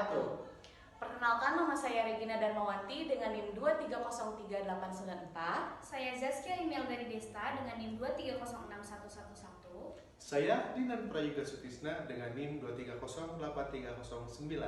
wabarakatuh. Perkenalkan, nama saya Regina Darmawanti dengan NIM 2303894. Saya Zaskia Imelda Desta dengan NIM 2306111. Saya Dinan Prayoga Sutisna dengan NIM 2308309.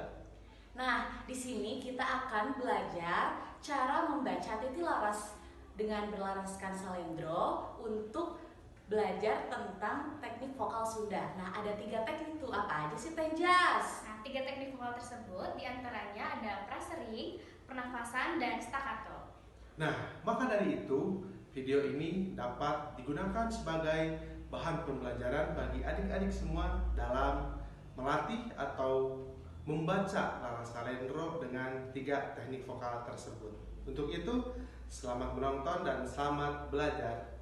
Nah, di sini kita akan belajar cara membaca titik laras dengan berlaraskan salendro untuk belajar tentang teknik vokal Sunda. Nah, ada 3 teknik itu. Apa aja sih, Teh Jas? Nah, 3 teknik vokal tersebut diantaranya ada prasering, pernafasan, dan staccato. Nah, maka dari itu, video ini dapat digunakan sebagai bahan pembelajaran bagi adik-adik semua dalam melatih atau membaca laras salendro dengan 3 teknik vokal tersebut. Untuk itu, selamat menonton dan selamat belajar.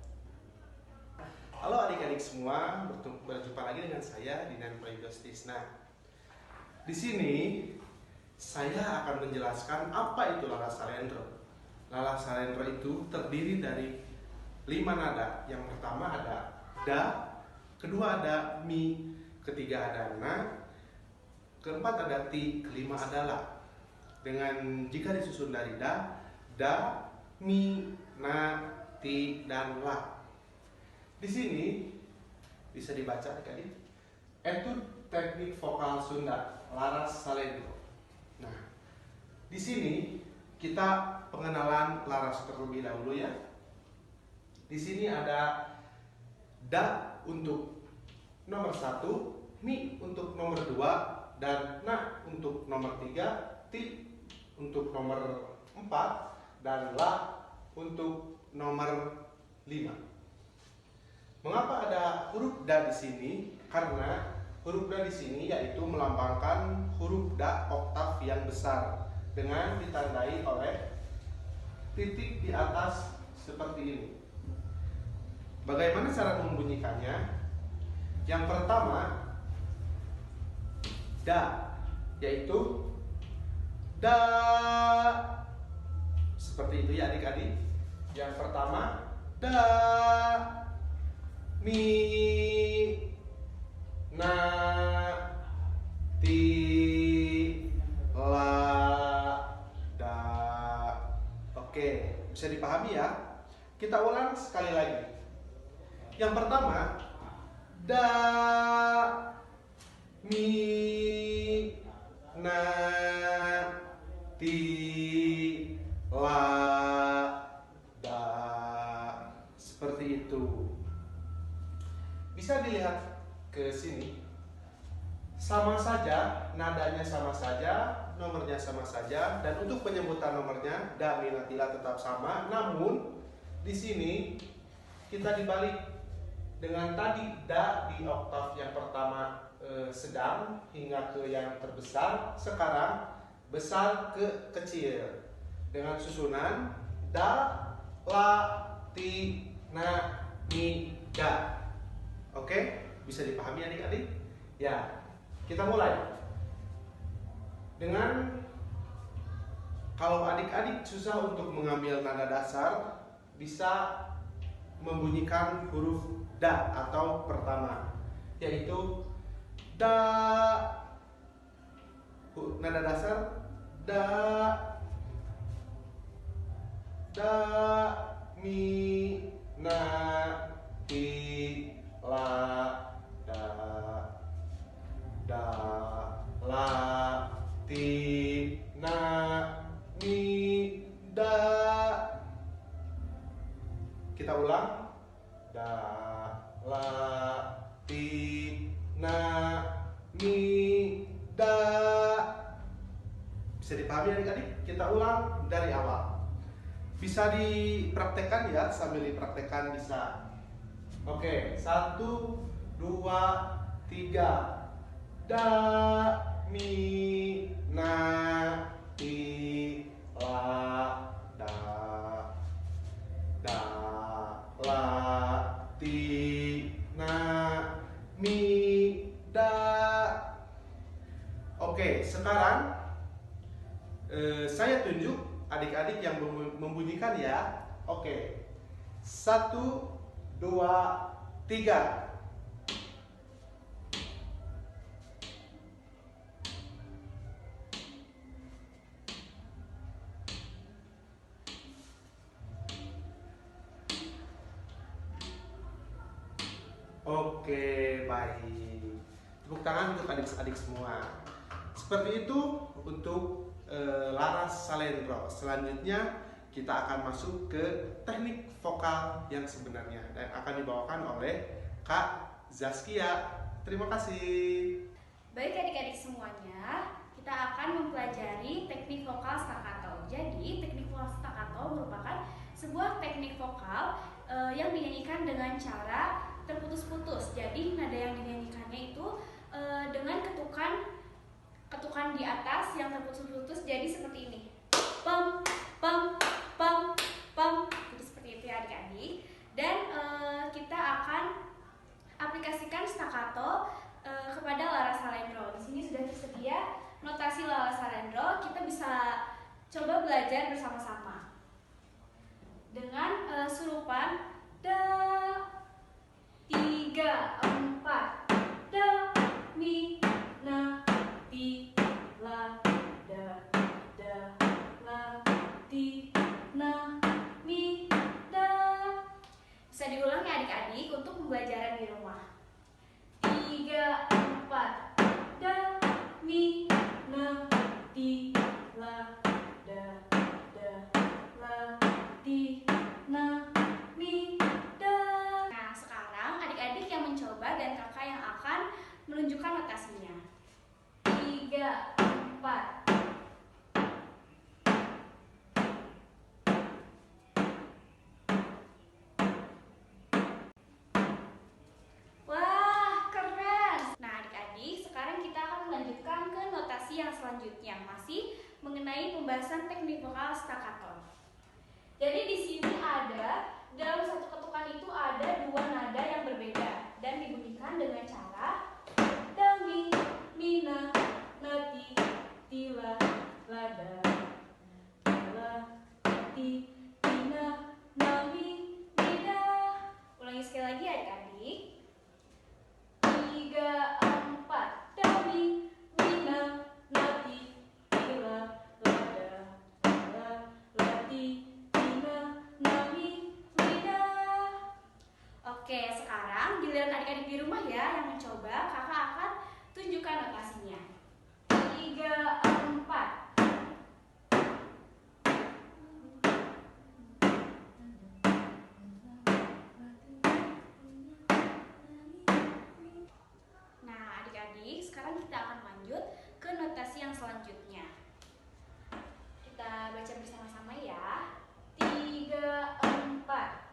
Halo adik-adik semua, berjumpa lagi dengan saya Dinan Prayoga Sutisna. Di sini saya akan menjelaskan apa itu laras salendro. Laras salendro itu terdiri dari 5 nada. Yang pertama ada da, kedua ada mi, ketiga ada na, keempat ada ti, kelima ada la. Dengan jika disusun dari da, mi, na, ti, dan la. Di sini bisa dibaca adik-adik. Itu teknik vokal Sunda, laras salendro. Nah, di sini kita pengenalan laras terlebih dahulu ya. Di sini ada da untuk nomor 1, mi untuk nomor 2, dan na untuk nomor 3, ti untuk nomor 4, dan la untuk nomor 5. Mengapa ada huruf da di sini? Karena huruf da di sini yaitu melambangkan huruf da oktav yang besar dengan ditandai oleh titik di atas seperti ini. Bagaimana cara membunyikannya? Yang pertama, da, yaitu da, seperti itu ya adik-adik. Yang pertama, da, mi, na, ti, la, da. Oke, bisa dipahami ya? Kita ulang sekali lagi. Yang pertama, da, mi, na, ti, la, da. Seperti itu. Bisa dilihat ke sini. Sama saja, nadanya sama saja, nomornya sama saja, dan untuk penyebutan nomornya da, mi, na, ti, la tetap sama. Namun di sini kita dibalik dengan tadi da di oktav yang pertama sedang hingga ke yang terbesar. Sekarang besar ke kecil dengan susunan da, la, ti, na, mi, da. Oke, bisa dipahami adik-adik? Ya, kita mulai. Dengan kalau adik-adik susah untuk mengambil nada dasar, bisa membunyikan huruf da atau pertama, yaitu da, nada dasar da, da, mi, na, ti, la, da, da, la, ti, na, mi, da. Kita ulang. Da, la, ti, na, mi, da. Bisa dipahami adik-adik? Kita ulang dari awal. Bisa dipraktekkan ya, sambil dipraktekkan bisa. Oke, 1, 2, 3. Da, mi, na, ti, la, da, da, la, ti, na, mi, da. Oke, sekarang saya tunjuk adik-adik yang membunyikan ya. Oke, 1, 2, 3. Oke, baik. Tepuk tangan untuk adik-adik semua. Seperti itu untuk laras salendro. Selanjutnya kita akan masuk ke teknik vokal yang sebenarnya dan akan dibawakan oleh Kak Zaskia. Terima kasih. Baik adik-adik semuanya, kita akan mempelajari teknik vokal staccato. Jadi, teknik vokal staccato merupakan sebuah teknik vokal yang dinyanyikan dengan cara terputus-putus. Jadi, nada yang dinyanyikannya itu dengan ketukan di atas yang terputus-putus, jadi seperti ini. Pam, pam, pam, pam. Jadi seperti itu ya adik-adik. Dan kita akan aplikasikan staccato kepada laras salendro. Di sini sudah tersedia notasi laras salendro. Kita bisa coba belajar bersama-sama dengan surupan da, 3, 4, da, mi, na, ti, la, da, la, ti, na, mi, da. Bisa diulang ya adik-adik untuk pembelajaran di rumah. 3, 4, da, mi, na, ti, la, da, la, ti, na, mi, da. Nah, sekarang adik-adik yang mencoba dan kakak yang akan menunjukkan notasinya. 3, 4. Wah, keren. Nah, adik-adik, sekarang kita akan melanjutkan ke notasi yang selanjutnya, masih mengenai pembahasan teknik vokal staccato. Jadi di sini ada dalam satu ketukan itu ada 2 nada yang berbeda dan dibunyikan dengan cara da, mi, na, ti, la, da, la, ti, na, mi, da. Ulangi sekali lagi adik-adik. 3, 4, da, mi, na, ti, la, da, ti, na, mi, da. Oke, sekarang giliran adik-adik di rumah ya yang mencoba. Kakak akan tunjukkan notasinya. 3, 4. Nah, adik-adik, sekarang kita akan lanjut ke notasi yang selanjutnya. Kita baca bersama-sama ya. 3, 4.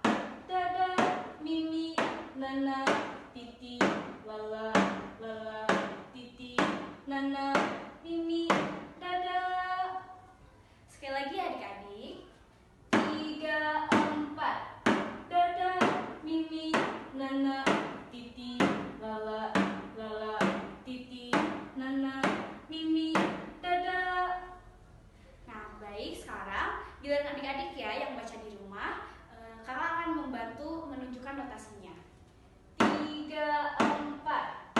Dada, mimi, nana, titi, lala, titi, nana, mimi, dada. Sekali lagi adik-adik. 3, 4. Dada, mimi, nana, titi, lala, titi, nana, mimi, dada. Nah, baik, sekarang giliran adik-adik ya yang baca di rumah. Kakak akan membantu menunjukkan notasinya. 3, 4.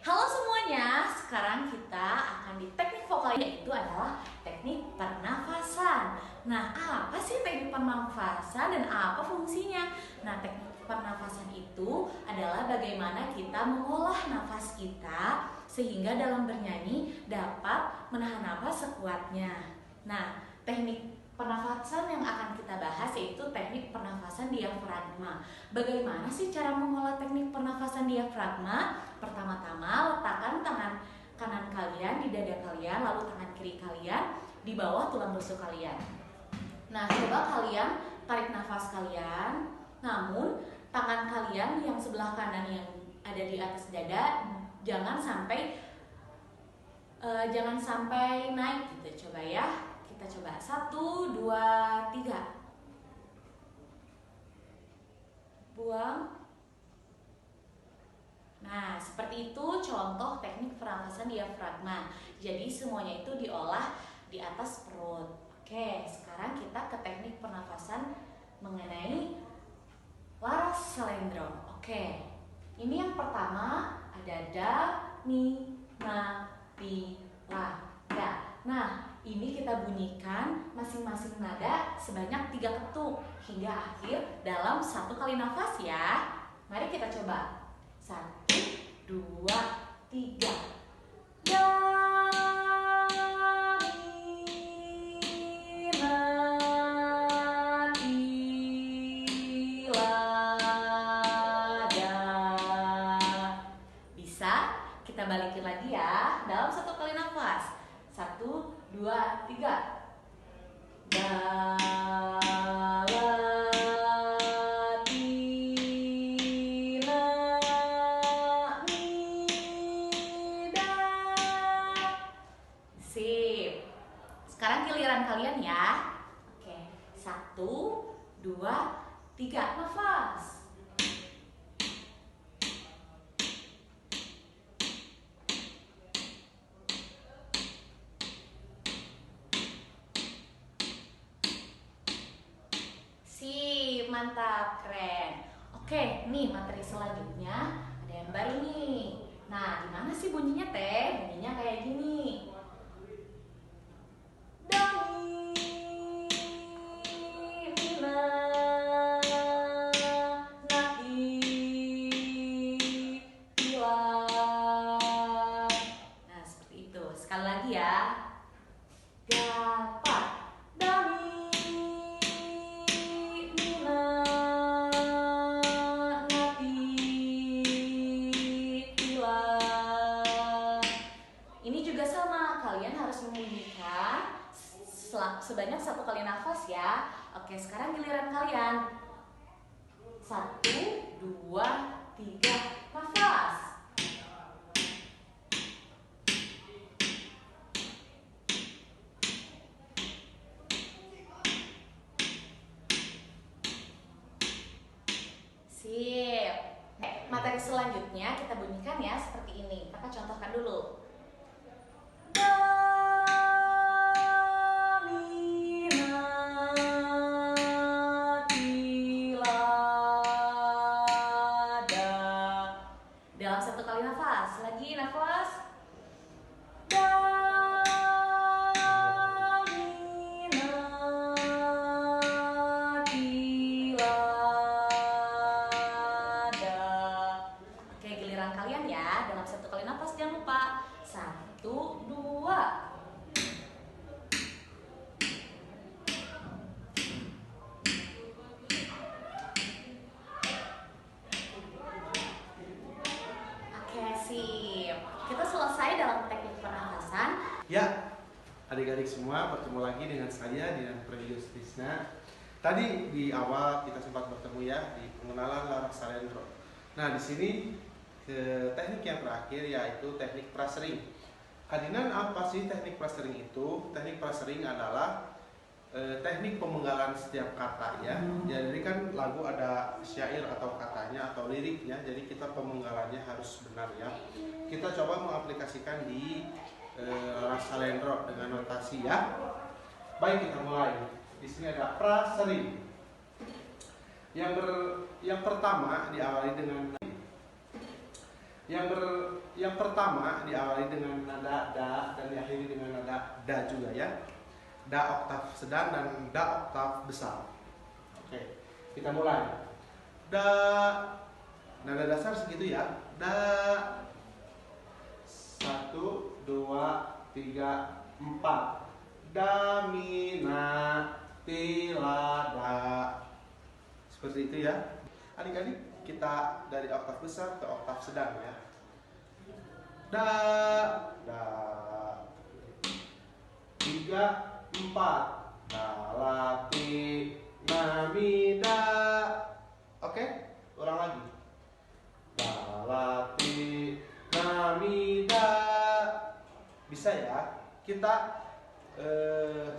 Halo semuanya, sekarang kita akan di teknik vokal yaitu adalah teknik pernafasan. Nah, apa sih teknik pernafasan dan apa fungsinya? Nah, teknik pernafasan itu adalah bagaimana kita mengolah nafas kita sehingga dalam bernyanyi dapat menahan nafas sekuatnya. Nah, teknik pernafasan yang akan kita bahas yaitu teknik pernafasan diafragma. Bagaimana sih cara mengolah teknik pernafasan diafragma? Pertama-tama letakkan tangan kanan kalian di dada kalian, lalu tangan kiri kalian di bawah tulang rusuk kalian. Nah, coba kalian tarik nafas kalian, namun tangan kalian yang sebelah kanan yang ada di atas dada jangan sampai naik gitu. Coba ya, kita coba 1, 2, 3. Buang. Nah, seperti itu contoh teknik pernafasan diafragma. Jadi semuanya itu diolah di atas perut. Oke, sekarang kita ke teknik pernafasan mengenai laras salendro. Oke, ini yang pertama ada da, mi, na, ti, la, da. Nah, ini kita bunyikan masing-masing nada sebanyak 3 ketuk hingga akhir dalam 1 kali nafas ya. Mari kita coba. 1, 2, 3. Do, mi, na, ti, la, da. Bisa? Kita balikin lagi ya dalam 1 kali nafas. 1, 2, 3. Da, la, ti, na, mi, da. Sip. Sekarang giliran kalian ya. Oke, 1, 2, 3, nafas. Sip, mantap, keren. Oke, nih materi selanjutnya ada yang baru nih. Nah, gimana sih bunyinya teh? Bunyinya kayak gini. Do, mi, na, ti, la. Nah, seperti itu. Sekali lagi ya. Dapat. Do, mi, na, ti, la. Ini juga sama, kalian harus membunyikan sebanyak 1 kali nafas ya. Oke, sekarang giliran kalian. 1, 2, 3, nafas. Sip. Materi selanjutnya kita bunyikan ya seperti ini. Kakak contohkan dulu. Do, mi, na, ti, la, da. Dalam 1 kali nafas. Lagi nafas. Do, mi, na, ti, la, da. Oke, giliran kalian ya. Dalam 1 kali nafas jangan lupa. 1, 2. Oke, sip. Kita selesai dalam teknik pernafasan. Ya, adik-adik semua, bertemu lagi dengan saya Dian Prayus Tisna. Tadi di awal kita sempat bertemu ya di pengenalan laras salendro. Nah, di sini teknik yang terakhir yaitu teknik prasering. Adinan, apa sih teknik prasering itu? Teknik prasering adalah teknik pemenggalan setiap kata ya. Jadi kan lagu ada syair atau katanya atau liriknya, jadi kita pemenggalannya harus benar ya. Kita coba mengaplikasikan di laras salendro dengan notasi ya. Baik, kita mulai. Di sini ada prasering. Yang pertama diawali dengan yang pertama diawali dengan nada da dan diakhiri dengan nada da juga ya. Da oktav sedang dan da oktav besar. Oke, kita mulai. Da, nada dasar segitu ya. Da, 1, 2, 3, 4. Da, mi, na, ti, la, da. Seperti itu ya. Adik-adik, kita dari oktav besar ke oktav sedang ya. Da, da. 3, 4. Da, la, ti, na, mi, da. Oke, ulang lagi. Da, la, ti, na, mi, da. Bisa ya? Kita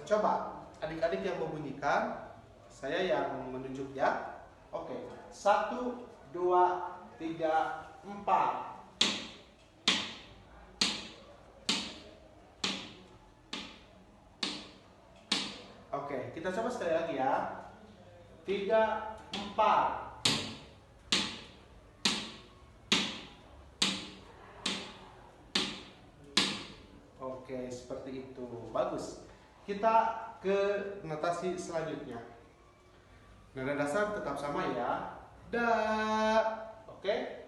coba adik-adik yang membunyikan, saya yang menunjuk ya. Oke, 1, 2, 3, 4. Oke, kita coba sekali lagi ya. 3, 4. Oke, seperti itu. Bagus. kita ke notasi selanjutnya. Nada dasar tetap sama ya. Da. Oke.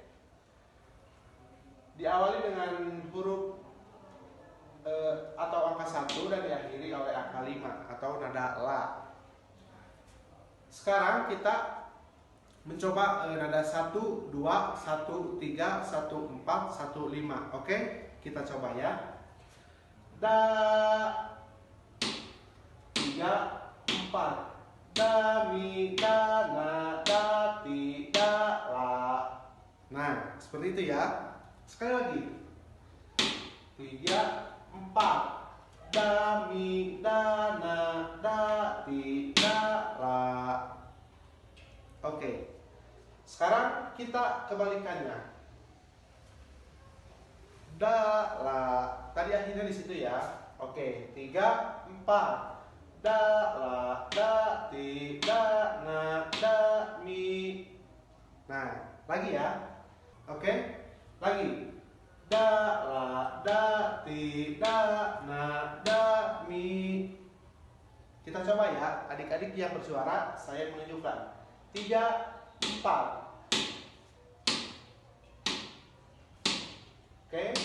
Diawali dengan huruf atau angka 1 dan diakhiri oleh angka 5 atau nada la. Sekarang kita mencoba nada 1, 2, 1, 3, 1, 4, 1, 5. Oke, kita coba ya. Da, 3, 4. Da, mi, da, na, da, ti, da, la. Nah, seperti itu ya. Sekali lagi. 3, 4. Da, mi, da, na, da, ti, da, la. Oke. Sekarang kita kebalikannya. Da, la. Tadi akhirnya di situ ya. Oke, 3, 4. Da, la, da, ti, da, na, da, mi. Nah, lagi ya. Oke. Lagi. Da, la, da, ti, da, na, da, mi. Kita coba ya, adik-adik yang bersuara, saya menunjukkan. 3, 4. Oke.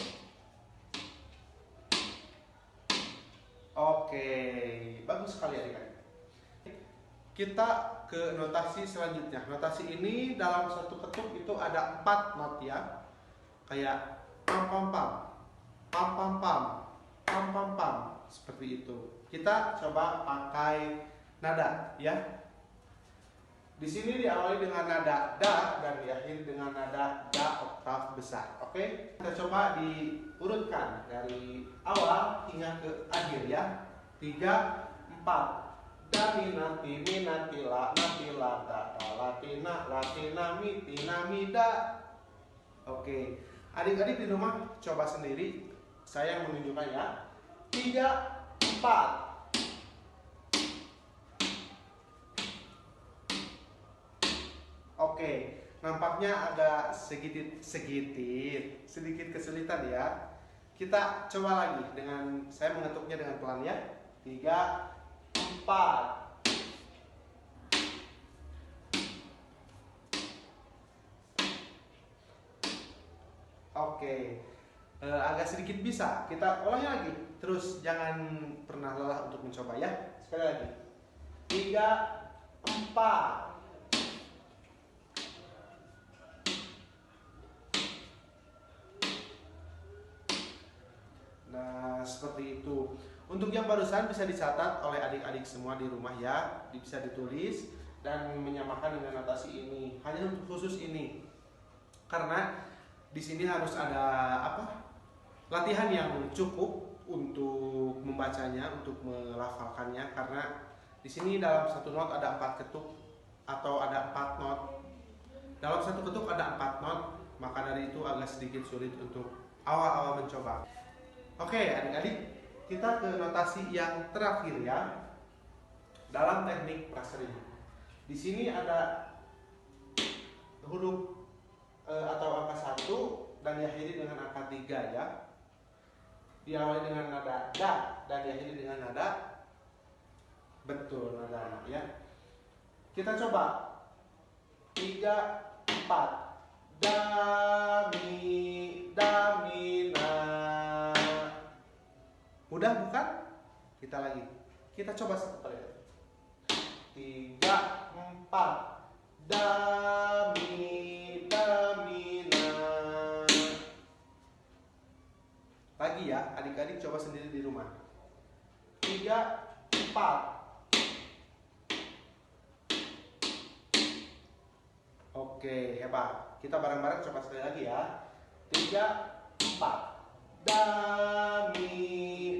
Oke, bagus sekali adik-adik. Kita ke notasi selanjutnya. Notasi ini dalam satu ketuk itu ada 4 not ya. Kayak pam pam pam, pam pam pam, pam pam pam, seperti itu. Kita coba pakai nada ya. Di sini diawali dengan nada da dan diakhiri dengan nada da oktav besar. Oke, kita coba diurutkan dari awal hingga ke akhir ya. 3, 4. Da mi nati la da da latina mi tina mi da. Oke, adik-adik di rumah coba sendiri. Saya yang menunjukkan ya. 3, 4. Oke, nampaknya ada sedikit kesulitan ya. Kita coba lagi dengan saya mengetuknya dengan pelan ya. 3, 4. Oke, agak sedikit bisa. Kita ulangi lagi. Terus jangan pernah lelah untuk mencoba ya. Sekali lagi. 3, 4. Nah, seperti itu. Untuk yang barusan bisa dicatat oleh adik-adik semua di rumah ya, bisa ditulis dan menyamakan dengan notasi ini. Hanya untuk khusus ini. Karena di sini harus ada latihan yang cukup untuk membacanya, untuk melafalkannya karena di sini dalam satu not ada 4 ketuk atau ada 4 not. Dalam satu ketuk ada 4 not, maka dari itu agak sedikit sulit untuk awal-awal mencoba. Oke, adik-adik, kita ke notasi yang terakhir ya. Dalam teknik prasering. Di sini ada huruf atau angka 1 dan diakhiri dengan angka 3 ya. Diawali dengan nada da dan diakhiri dengan nada betul nada ya. Kita coba. 3, 4. Da mi na. Mudah bukan? Kita lagi. Kita coba satu kali. 3, 4. Da mi na. Lagi ya, adik-adik coba sendiri di rumah. 3, 4. Oke, hebat. Kita bareng-bareng coba sekali lagi ya. 3, 4. Da mi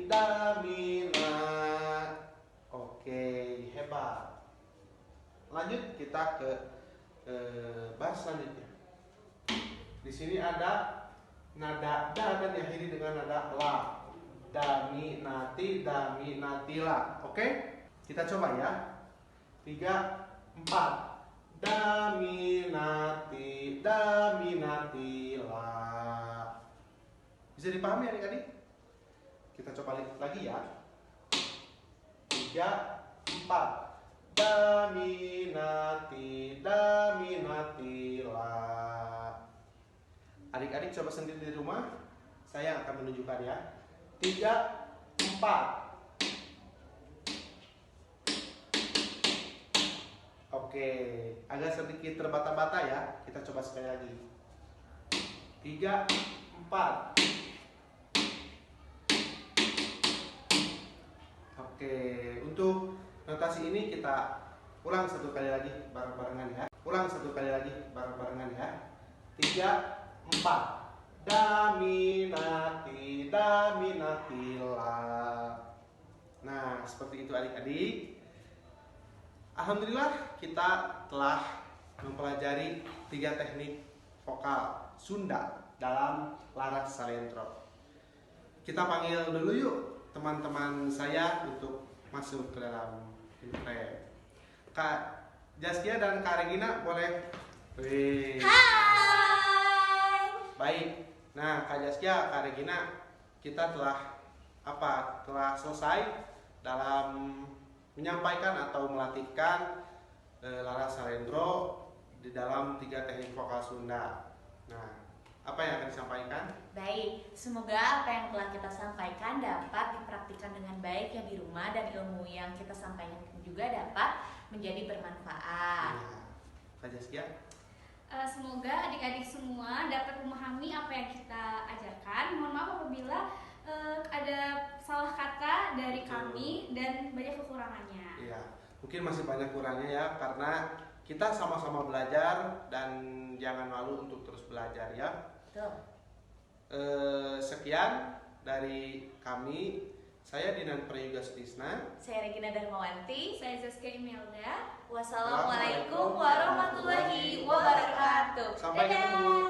na. Oke, hebat. Lanjut kita ke bahas selanjutnya. Di sini ada nada da dan diakhiri dengan nada la. Da mi nati la. Oke? Kita coba ya. 3, 4. Da mi nati la. Bisa dipahami adik-adik? Kita coba lagi ya. 3, 4. Daminati, daminati, la. Adik-adik coba sendiri di rumah. Saya akan menunjukkan ya. 3, 4. Oke, agak sedikit terbata-bata ya. Kita coba sekali lagi. 3, 4. Oke, untuk notasi ini kita ulang satu kali lagi bareng-barengan ya. Ulang satu kali lagi bareng-barengan ya. 3, 4. Daminati, daminati, la. Nah, seperti itu adik-adik. Alhamdulillah kita telah mempelajari 3 teknik vokal Sunda dalam Laras Salendro. Kita panggil dulu yuk teman-teman saya untuk masuk ke dalam frame. Kak Zaskia dan Kak Regina boleh. Wih. Hai. Baik. Nah, Kak Zaskia, Kak Regina, kita telah selesai dalam menyampaikan atau melatihkan Laras Salendro di dalam 3 teknik vokal Sunda. Nah, apa yang akan disampaikan? Baik, semoga apa yang telah kita sampaikan dapat dipraktikkan dengan baik yang di rumah dan ilmu yang kita sampaikan juga dapat menjadi bermanfaat. Nah, Kak Zaskia. Semoga adik-adik semua dapat memahami apa yang kita ajarkan. Mohon maaf apabila ada salah kata dari kami dan banyak kekurangannya. Iya, mungkin masih banyak kurangnya ya, karena kita sama-sama belajar dan jangan malu untuk terus belajar ya. Betul. Sekian dari kami. Saya Dinan Prayoga Sutisna. Saya Regina Darmawanti. Saya Zaskia Imelda. Wassalamualaikum warahmatullahi wabarakatuh. Sampai Dadah. ketemu.